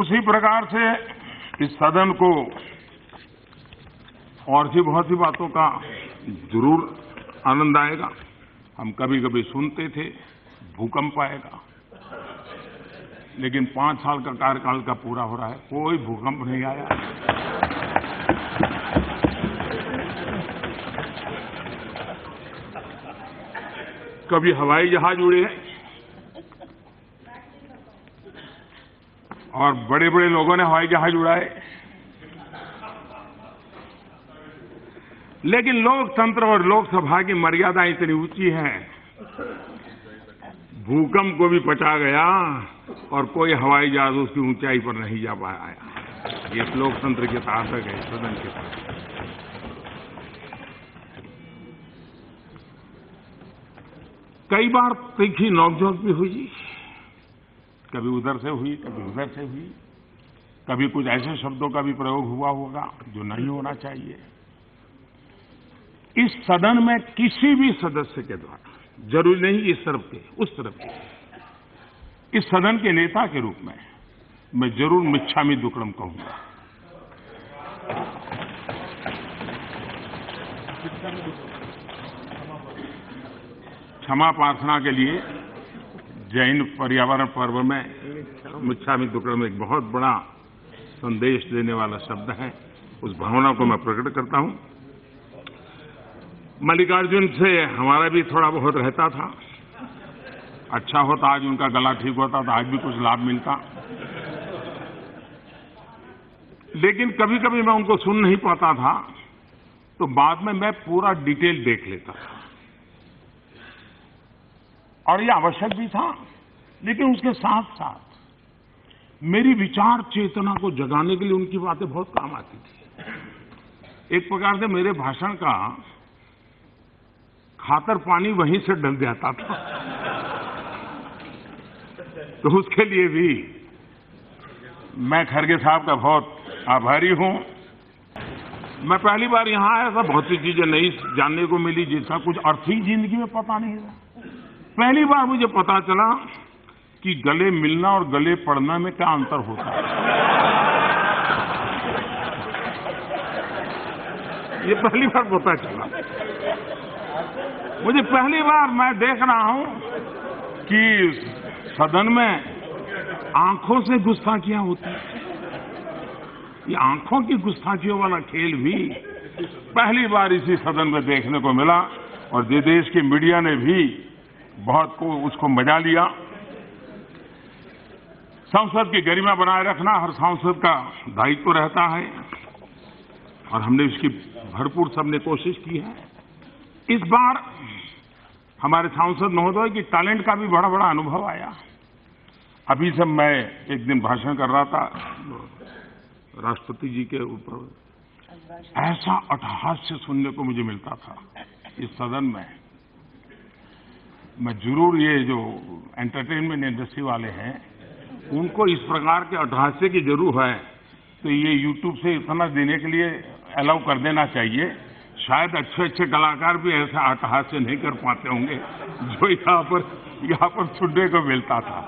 उसी प्रकार से इस सदन को और भी बहुत सी बातों का जरूर आनंद आएगा। हम कभी कभी सुनते थे भूकंप आएगा, लेकिन 5 साल का कार्यकाल का पूरा हो रहा है, कोई भूकंप नहीं आया। कभी हवाई जहाज उड़े और बड़े बड़े लोगों ने हवाई जहाज उड़ाए, लेकिन लोकतंत्र और लोकसभा की मर्यादा इतनी ऊंची है, भूकंप को भी पचा गया और कोई हवाई जहाज उसकी ऊंचाई पर नहीं जा पाया। ये लोकतंत्र की ताकत है, सदन के पास। कई बार तीखी नोकझोंक भी हुई, कभी उधर से हुई, कभी उधर से हुई, कभी कुछ ऐसे शब्दों का भी प्रयोग हुआ होगा जो नहीं होना चाहिए। इस सदन में किसी भी सदस्य के द्वारा, जरूरी नहीं इस तरफ के, उस तरफ के, इस सदन के नेता के रूप में मैं जरूर मिच्छामी दुक्कड़म कहूंगा। क्षमा प्रार्थना के लिए जैन पर्यावरण पर्व में मिच्छामी दुक्कड़म एक बहुत बड़ा संदेश देने वाला शब्द है। उस भावना को मैं प्रकट करता हूं। मल्लिकार्जुन से हमारा भी थोड़ा बहुत रहता था। अच्छा होता आज उनका गला ठीक होता तो आज भी कुछ लाभ मिलता, लेकिन कभी कभी मैं उनको सुन नहीं पाता था, तो बाद में मैं पूरा डिटेल देख लेता था और ये आवश्यक भी था। लेकिन उसके साथ साथ मेरी विचार चेतना को जगाने के लिए उनकी बातें बहुत काम आती थी। एक प्रकार से मेरे भाषण का खातर पानी वहीं से डल जाता था। तो उसके लिए भी मैं खरगे साहब का बहुत आभारी हूं। मैं पहली बार यहां आया था, बहुत सी चीजें नई जानने को मिली जिसका कुछ अर्थ ही जिंदगी में पता नहीं था। पहली बार मुझे पता चला कि गले मिलना और गले पड़ना में क्या अंतर होता है। ये पहली बार पता चला मुझे। पहली बार मैं देख रहा हूं कि सदन में आंखों से गुस्ताखियां होती हैं। ये आंखों की गुस्ताखियों वाला खेल भी पहली बार इसी सदन में देखने को मिला और देश की मीडिया ने भी बहुत को उसको मजा लिया। संसद की गरिमा बनाए रखना हर सांसद का दायित्व रहता है और हमने इसकी भरपूर सबने कोशिश की है। इस बार हमारे सांसद महोदय की टैलेंट का भी बड़ा बड़ा अनुभव आया। अभी से मैं एक दिन भाषण कर रहा था राष्ट्रपति जी के ऊपर, ऐसा अट्टहास्य सुनने को मुझे मिलता था इस सदन में। मैं जरूर ये जो एंटरटेनमेंट इंडस्ट्री वाले हैं उनको इस प्रकार के अट्टहास्य की जरूर है, तो ये यूट्यूब से इतना देने के लिए अलाउ कर देना चाहिए। शायद अच्छे अच्छे कलाकार भी ऐसा अट्टहास्य नहीं कर पाते होंगे जो यहाँ पर सुनने को मिलता था।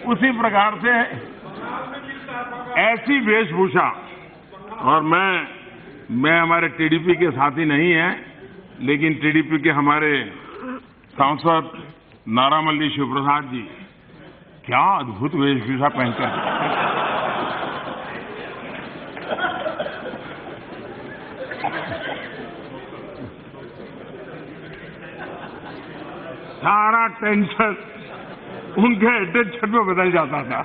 उसी प्रकार से ऐसी वेशभूषा, और मैं हमारे टीडीपी के साथी नहीं है, लेकिन टीडीपी के हमारे सांसद नारामल्ली शिवप्रसाद जी क्या अद्भुत वेशभूषा पहनकर सारा टेंशन उनके अटेंशन में बदल जाता था।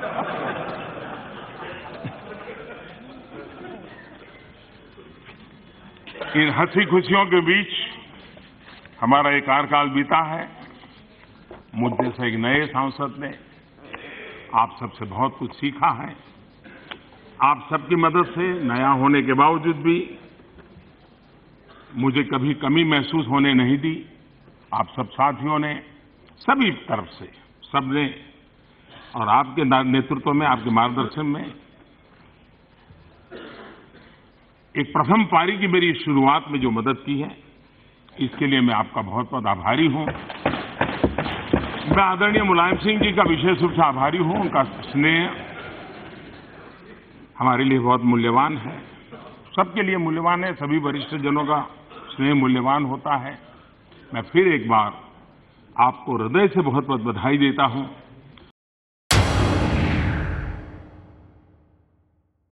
इन हंसी खुशियों के बीच हमारा एक कार्यकाल बीता है। मुझे से एक नए सांसद ने आप सबसे बहुत कुछ सीखा है। आप सबकी मदद से नया होने के बावजूद भी मुझे कभी कमी महसूस होने नहीं दी। आप सब साथियों ने सभी तरफ से सबने और आपके नेतृत्व में, आपके मार्गदर्शन में एक प्रथम पारी की मेरी शुरुआत में जो मदद की है, इसके लिए मैं आपका बहुत बहुत आभारी हूं। मैं आदरणीय मुलायम सिंह जी का विशेष रूप से आभारी हूं। उनका स्नेह, हमारे लिए बहुत मूल्यवान है, सबके लिए मूल्यवान है। सभी वरिष्ठ जनों का स्नेह मूल्यवान होता है। मैं फिर एक बार आपको हृदय से बहुत बहुत बधाई देता हूं।